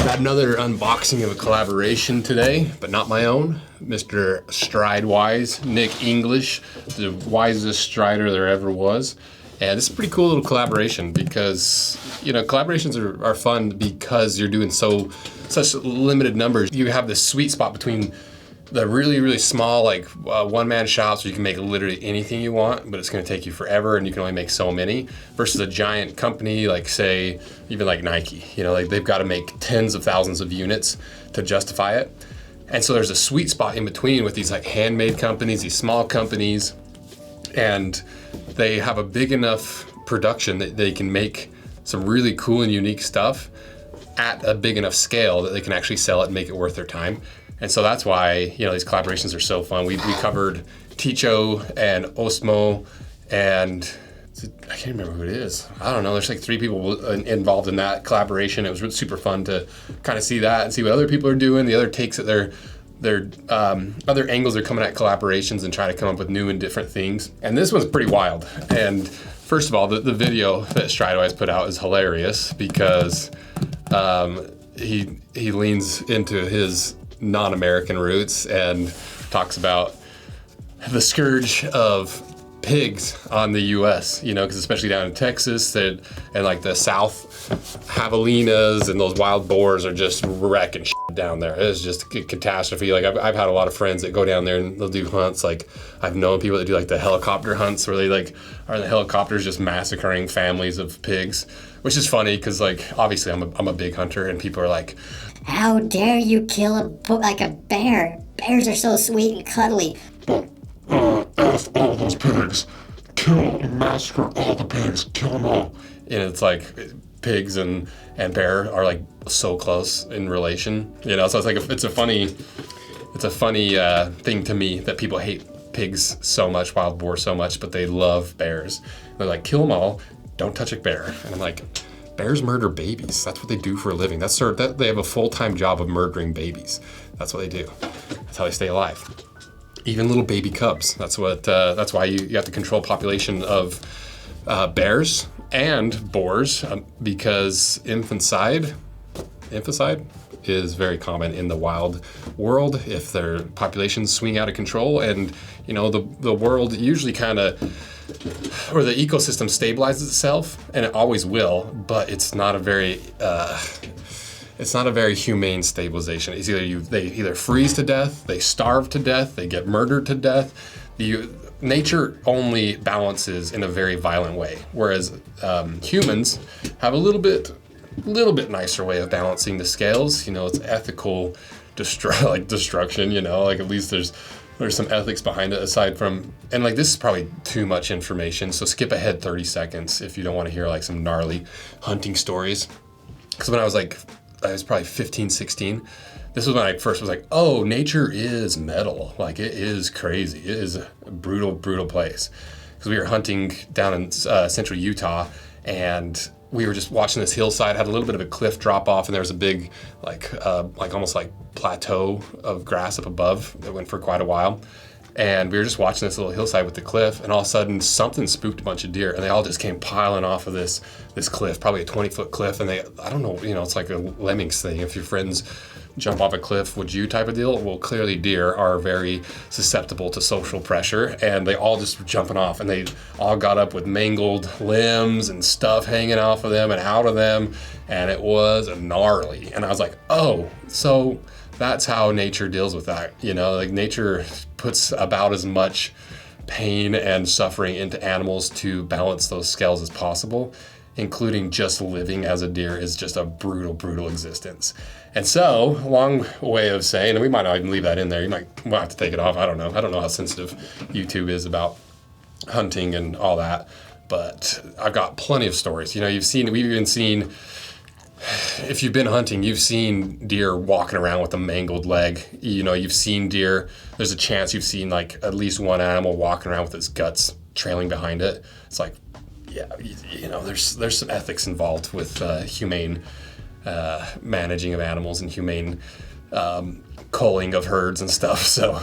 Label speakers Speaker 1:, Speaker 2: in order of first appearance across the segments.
Speaker 1: Got another unboxing of a collaboration today, but not my own. Mr. Stridewise, Nick English, the wisest strider there ever was. And this is a pretty cool little collaboration because, you know, collaborations are fun because you're doing such limited numbers. You have this sweet spot between the really, really small, like one-man shops where you can make literally anything you want, but it's going to take you forever and you can only make so many, versus a giant company like, say, even like Nike. You know, like they've got to make tens of thousands of units to justify it. And so there's a sweet spot in between with these like handmade companies, these small companies, and they have a big enough production that they can make some really cool and unique stuff at a big enough scale that they can actually sell it and make it worth their time. And so that's why, you know, these collaborations are so fun. We covered Ticho and Osmo, and I can't remember who it is. I don't know. There's like 3 people involved in that collaboration. It was really super fun to kind of see that and see what other people are doing, the other takes that their other angles are coming at collaborations and trying to come up with new and different things. And this one's pretty wild. And first of all, the video that Stridewise put out is hilarious because he leans into his non-American roots and talks about the scourge of pigs on the U.S., you know, because especially down in Texas and like the South, javelinas and those wild boars are just wrecking shit down there. It's just a catastrophe. Like I've had a lot of friends that go down there and they'll do hunts. Like I've known people that do like the helicopter hunts where they like are in the helicopters just massacring families of pigs, which is funny because like obviously I'm a big hunter and people are like,
Speaker 2: how dare you kill a bear? Bears are so sweet and cuddly.
Speaker 3: But F all those pigs. Kill and massacre all the pigs. Kill them all.
Speaker 1: And it's like pigs and bear are like so close in relation, you know. So it's like it's a funny thing to me that people hate pigs so much, wild boar so much, but they love bears. They're like, kill them all, don't touch a bear. And I'm like, bears murder babies. That's what they do for a living. They have a full-time job of murdering babies. That's what they do. That's how they stay alive. Even little baby cubs. That's why you have to control population of bears and boars because infanticide is very common in the wild world if their populations swing out of control. And you know, the world usually kind of, or the ecosystem stabilizes itself, and it always will, but it's not a very humane stabilization. It's they either freeze to death, they starve to death, they get murdered to death. Nature only balances in a very violent way, whereas humans have a little bit nicer way of balancing the scales. You know, it's ethical destruction. You know, like at least there's some ethics behind it aside from, and like this is probably too much information, so skip ahead 30 seconds if you don't want to hear like some gnarly hunting stories. Because when I was probably 15, 16, this was when I first was like, oh, nature is metal. Like it is crazy. It is a brutal, brutal place. Because we were hunting down in central Utah, and we were just watching this hillside, had a little bit of a cliff drop off, and there was a big, like almost like plateau of grass up above that went for quite a while. And we were just watching this little hillside with the cliff, and all of a sudden something spooked a bunch of deer, and they all just came piling off of this cliff, probably a 20-foot cliff. And I don't know, you know, it's like a lemmings thing. If your friends jump off a cliff, would you type of deal? Well, clearly deer are very susceptible to social pressure, and they all just were jumping off, and they all got up with mangled limbs and stuff hanging off of them and out of them, and it was gnarly. And I was like, oh, so that's how nature deals with that. You know, like nature puts about as much pain and suffering into animals to balance those scales as possible, including just living as a deer is just a brutal, brutal existence. And so, long way of saying, and we might not even leave that in there. We'll have to take it off. I don't know how sensitive YouTube is about hunting and all that. But I've got plenty of stories. You know, we've even seen, if you've been hunting, you've seen deer walking around with a mangled leg. You know, you've seen deer. There's a chance you've seen like at least one animal walking around with its guts trailing behind it. It's like, yeah, you know, there's some ethics involved with humane managing of animals and humane culling of herds and stuff. So,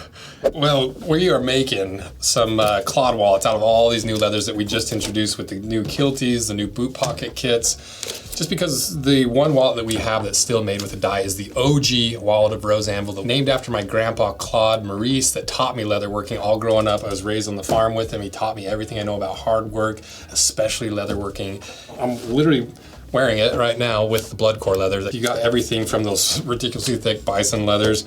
Speaker 1: well, we are making some clod wallets out of all these new leathers that we just introduced with the new kilties, the new boot pocket kits. Just because the one wallet that we have that's still made with a dye is the OG wallet of Rose Anvil, named after my grandpa Claude Maurice that taught me leatherworking all growing up. I was raised on the farm with him. He taught me everything I know about hard work, especially leatherworking. I'm literally wearing it right now with the blood core leather. You got everything from those ridiculously thick bison leathers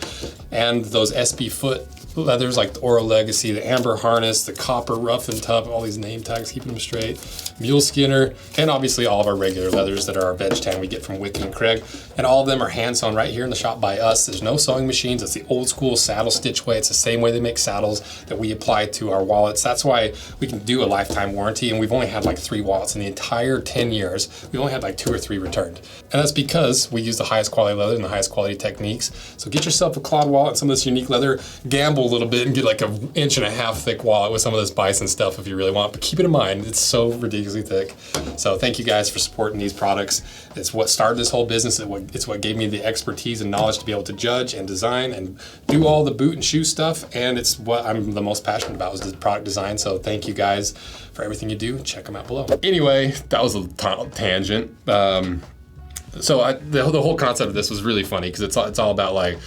Speaker 1: and those SB foot leathers like the Oro Legacy, the amber harness, the copper rough and tough, all these name tags keeping them straight, mule skinner, and obviously all of our regular leathers that are our veg tan we get from Wicked and Craig. And all of them are hand sewn right here in the shop by us. There's no sewing machines. It's the old school saddle stitch way. It's the same way they make saddles that we apply to our wallets. That's why we can do a lifetime warranty, and we've only had like 3 wallets in the entire 10 years. We've only had like 2 or 3 returned. And that's because we use the highest quality leather and the highest quality techniques. So get yourself a clod wallet and some of this unique leather, gamble a little bit and get like an 1.5 inch thick wallet with some of this bison stuff if you really want. But keep it in mind, it's so ridiculously thick. So thank you guys for supporting these products. It's what started this whole business. It's what gave me the expertise and knowledge to be able to judge and design and do all the boot and shoe stuff. And it's what I'm the most passionate about is the product design. So thank you guys for everything you do. Check them out below. Anyway, that was a tangent. So the whole concept of this was really funny because it's all about like,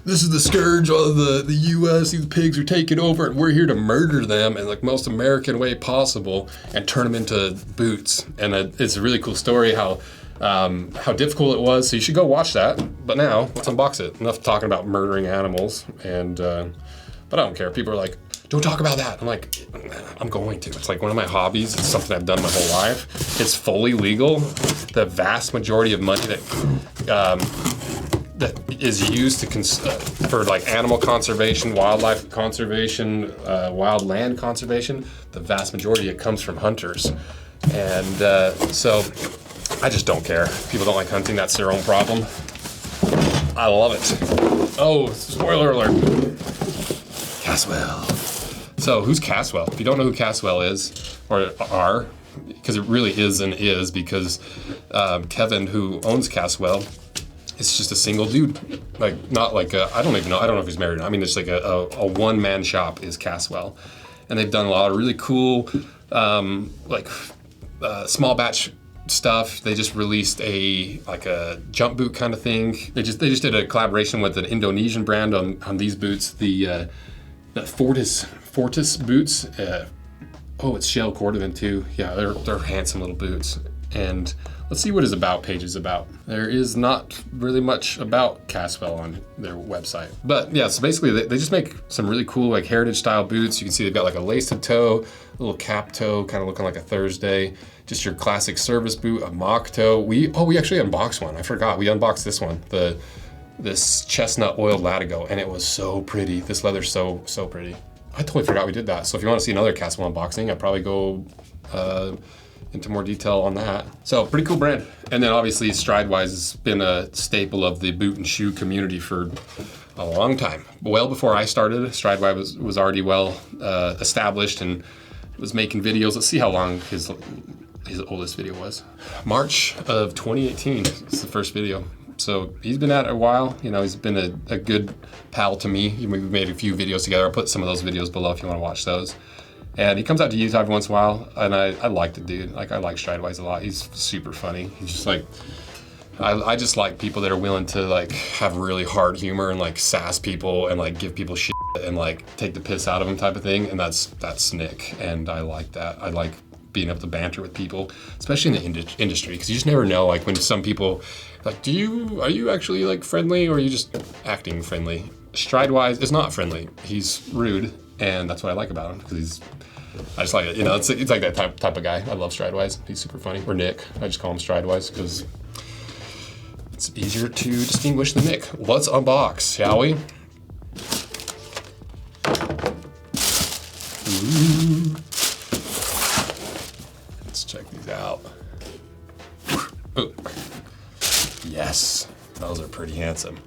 Speaker 1: this is the scourge of the U.S. These pigs are taking over, and we're here to murder them in like most American way possible and turn them into boots. And it's a really cool story how difficult it was. So you should go watch that. But now let's unbox it. Enough talking about murdering animals. And but I don't care. People are like, don't talk about that. I'm like, I'm going to. It's like one of my hobbies. It's something I've done my whole life. It's fully legal. The vast majority of money that is used to for like animal conservation, wildlife conservation, wild land conservation, the vast majority of it comes from hunters. And so I just don't care. If people don't like hunting, that's their own problem. I love it. Oh, spoiler alert. Caswell. So who's Caswell? If you don't know who Caswell is, or are, because it really is because Kevin, who owns Caswell, it's just a single dude, like not like I don't know if he's married or not. I mean, it's like a one-man shop is Caswell, and they've done a lot of really cool small batch stuff. They just released a jump boot kind of thing. They just did a collaboration with an Indonesian brand on these boots, the Fortis boots. It's shell cordovan too. Yeah, they're handsome little boots. And let's see what his about page is about. There is not really much about Caswell on their website. But yeah, so basically they just make some really cool like heritage style boots. You can see they've got like a laced toe, a little cap toe, kind of looking like a Thursday. Just your classic service boot, a mock toe. We actually unboxed one. I forgot. We unboxed this one, this chestnut oiled latigo, and it was so pretty. This leather's so pretty. I totally forgot we did that. So if you want to see another Caswell unboxing, I'd probably go into more detail on that. So pretty cool brand. And then obviously Stridewise has been a staple of the boot and shoe community for a long time. Well before I started, Stridewise was already well established and was making videos. Let's see how long his oldest video was. March of 2018 is the first video. So he's been at it a while. You know, he's been a good pal to me. We've made a few videos together. I'll put some of those videos below if you want to watch those. And he comes out to Utah every once in a while, and I like the dude. Like, I like Stridewise a lot. He's super funny. He's just like, I just like people that are willing to like have really hard humor and like sass people and like give people shit and like take the piss out of them type of thing. And that's Nick, and I like that. I like being able to banter with people, especially in the industry, because you just never know. Like when some people like, are you actually like friendly, or are you just acting friendly? Stridewise is not friendly. He's rude. And that's what I like about him, because I just like it. You know, it's like that type of guy. I love Stridewise. He's super funny. Or Nick. I just call him Stridewise because it's easier to distinguish than Nick. Let's unbox, shall we? Ooh. Let's check these out. Ooh. Yes, those are pretty handsome.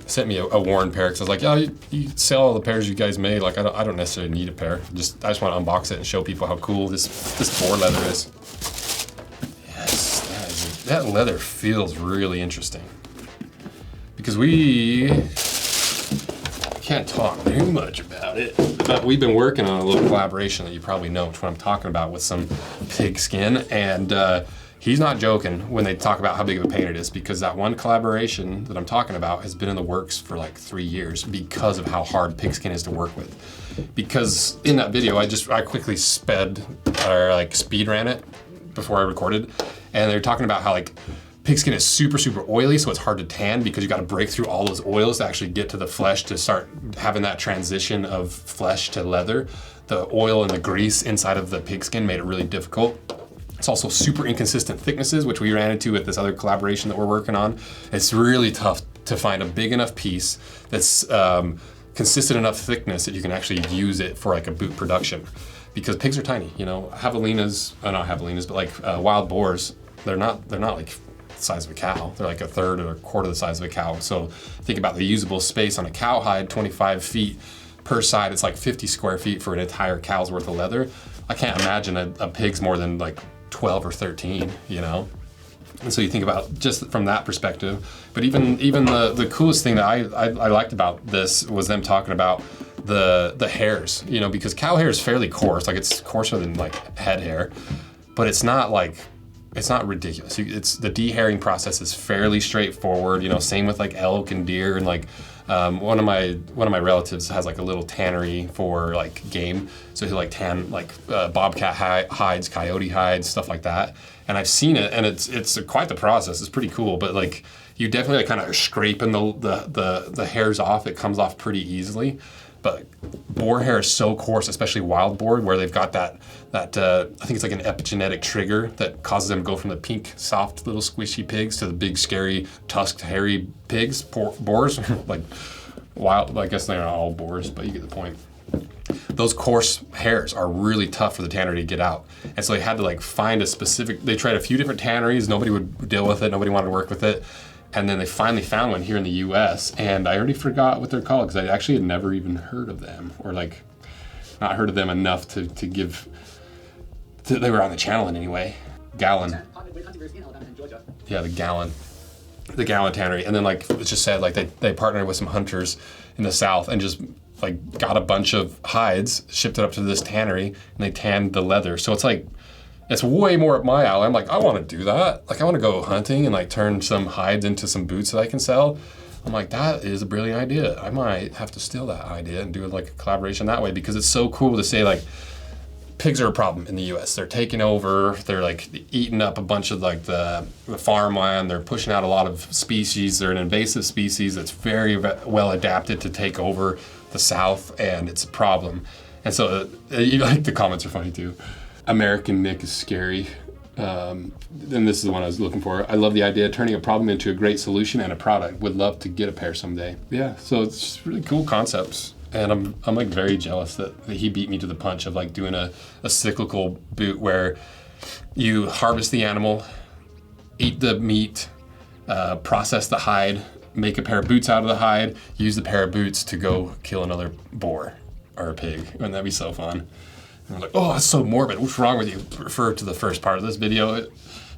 Speaker 1: Sent me a worn pair because I was like, yeah, you sell all the pairs you guys made. Like, I don't necessarily need a pair. I just want to unbox it and show people how cool this boar leather is. Yes, that leather feels really interesting. because we can't talk too much about it, but we've been working on a little collaboration that you probably know which one I'm talking about with some pigskin, and he's not joking when they talk about how big of a pain it is, because that one collaboration that I'm talking about has been in the works for like 3 years because of how hard pigskin is to work with. Because in that video, I quickly speed ran it before I recorded, and they're talking about how like pigskin is super, super oily, so it's hard to tan because you got to break through all those oils to actually get to the flesh to start having that transition of flesh to leather. The oil and the grease inside of the pigskin made it really difficult. It's also super inconsistent thicknesses, which we ran into with this other collaboration that we're working on. It's really tough to find a big enough piece that's consistent enough thickness that you can actually use it for like a boot production. Because pigs are tiny, you know. Javelinas, not javelinas, but like wild boars, they're not like the size of a cow. They're like a third or a quarter the size of a cow. So think about the usable space on a cow hide, 25 feet per side. It's like 50 square feet for an entire cow's worth of leather. I can't imagine a pig's more than like 12 or 13, you know? And so you think about just from that perspective. But even the coolest thing that I liked about this was them talking about the hairs, you know, because cow hair is fairly coarse, like it's coarser than like head hair, but it's not ridiculous. It's the dehairing process is fairly straightforward, you know, same with like elk and deer, and like one of my relatives has like a little tannery for like game, so he'll like tan like bobcat hides, coyote hides, stuff like that. And I've seen it, and it's quite the process. It's pretty cool, but like you definitely like kind of scraping the hairs off. It comes off pretty easily. But boar hair is so coarse, especially wild boar, where they've got that I think it's like an epigenetic trigger that causes them to go from the pink, soft, little squishy pigs to the big, scary, tusked, hairy pigs, boars, like wild. I guess they're not all boars, but you get the point. Those coarse hairs are really tough for the tannery to get out. And so they had to like find a specific, they tried a few different tanneries, nobody would deal with it, nobody wanted to work with it. And then they finally found one here in the US, and I already forgot what they're called because I actually had never even heard of them, or like not heard of them enough to give, they were on the channel in any way. Gallon. Yeah, the Gallon tannery. And then like it just said like they partnered with some hunters in the South and just like got a bunch of hides, shipped it up to this tannery, and they tanned the leather. So it's like, it's way more up my alley. I'm like, I want to do that. Like, I want to go hunting and like turn some hides into some boots that I can sell. I'm like, that is a brilliant idea. I might have to steal that idea and do like a collaboration that way, because it's so cool to say like, pigs are a problem in the US. They're taking over, they're like eating up a bunch of like the farmland. They're pushing out a lot of species. They're an invasive species that's very well adapted to take over the South, and it's a problem. And so like the comments are funny too. American Nick is scary. And this is the one I was looking for. I love the idea of turning a problem into a great solution and a product. Would love to get a pair someday. Yeah, so it's just really cool concepts. And I'm like very jealous that he beat me to the punch of like doing a cyclical boot where you harvest the animal, eat the meat, process the hide, make a pair of boots out of the hide, use the pair of boots to go kill another boar or a pig. Wouldn't that be so fun? And I'm like, oh, that's so morbid. What's wrong with you? Refer to the first part of this video.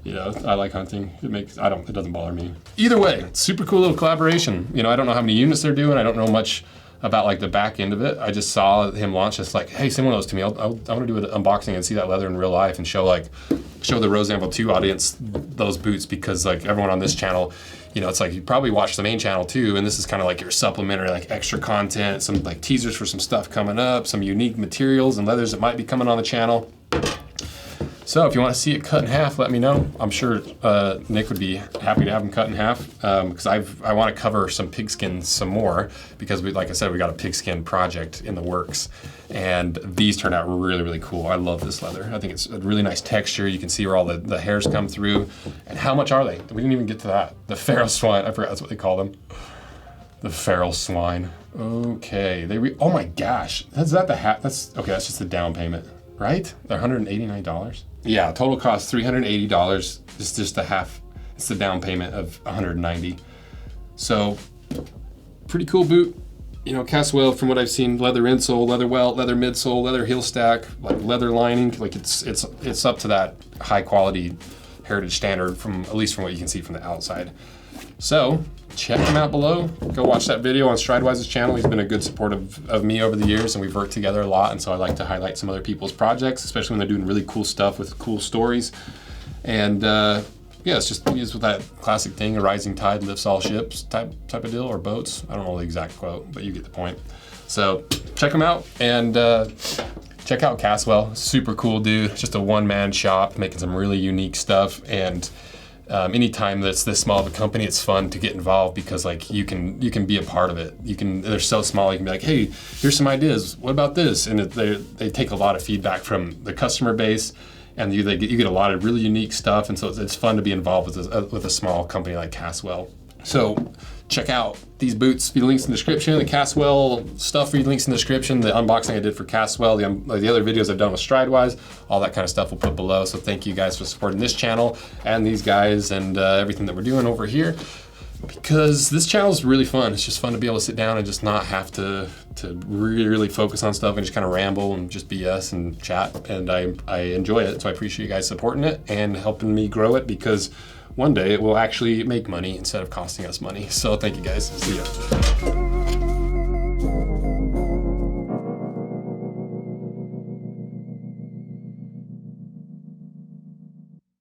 Speaker 1: You know, I like hunting. It doesn't bother me. Either way, super cool little collaboration. You know, I don't know how many units they're doing. I don't know much about like the back end of it. I just saw him launch this like, hey, send one of those to me. I want to do an unboxing and see that leather in real life and show the Rose Anvil 2 audience those boots, because like everyone on this channel, you know, it's like you probably watch the main channel too, and this is kind of like your supplementary, like extra content, some like teasers for some stuff coming up, some unique materials and leathers that might be coming on the channel. So if you want to see it cut in half, let me know. I'm sure Nick would be happy to have them cut in half, because I want to cover some pigskin some more, because like I said, we got a pigskin project in the works, and these turned out really, really cool. I love this leather. I think it's a really nice texture. You can see where all the hairs come through. And how much are they? We didn't even get to that. The Feral Swine, I forgot that's what they call them. The Feral Swine. Okay, oh my gosh, is that the hat? That's just the down payment, right? They're $189. Yeah, total cost $380. It's just the half. It's the down payment of $190. So pretty cool boot. You know, Caswell, from what I've seen, leather insole, leather welt, leather midsole, leather heel stack, like leather lining. Like it's up to that high quality heritage standard, from at least from what you can see from the outside. So check him out below. Go watch that video on Stridewise's channel. He's been a good support of me over the years, and we've worked together a lot. And so I like to highlight some other people's projects, especially when they're doing really cool stuff with cool stories. And yeah, it's just used with that classic thing, a rising tide lifts all ships type of deal, or boats. I don't know the exact quote, but you get the point. So check him out, and check out Caswell. Super cool dude. Just a one-man shop making some really unique stuff. And anytime that's this small of a company, it's fun to get involved because like you can be a part of it. They're so small, you can be like, hey, here's some ideas. What about this? And they take a lot of feedback from the customer base, and you get a lot of really unique stuff. And so it's fun to be involved with a small company like Caswell. So check out these boots, the links in the description, the Caswell stuff, the links in the description, the unboxing I did for Caswell, the other videos I've done with Stridewise, all that kind of stuff we'll put below. So thank you guys for supporting this channel and these guys and everything that we're doing over here, because this channel is really fun. It's just fun to be able to sit down and just not have to really focus on stuff and just kind of ramble and just BS and chat. And I enjoy it. So I appreciate you guys supporting it and helping me grow it, because one day it will actually make money instead of costing us money. So thank you guys. See ya.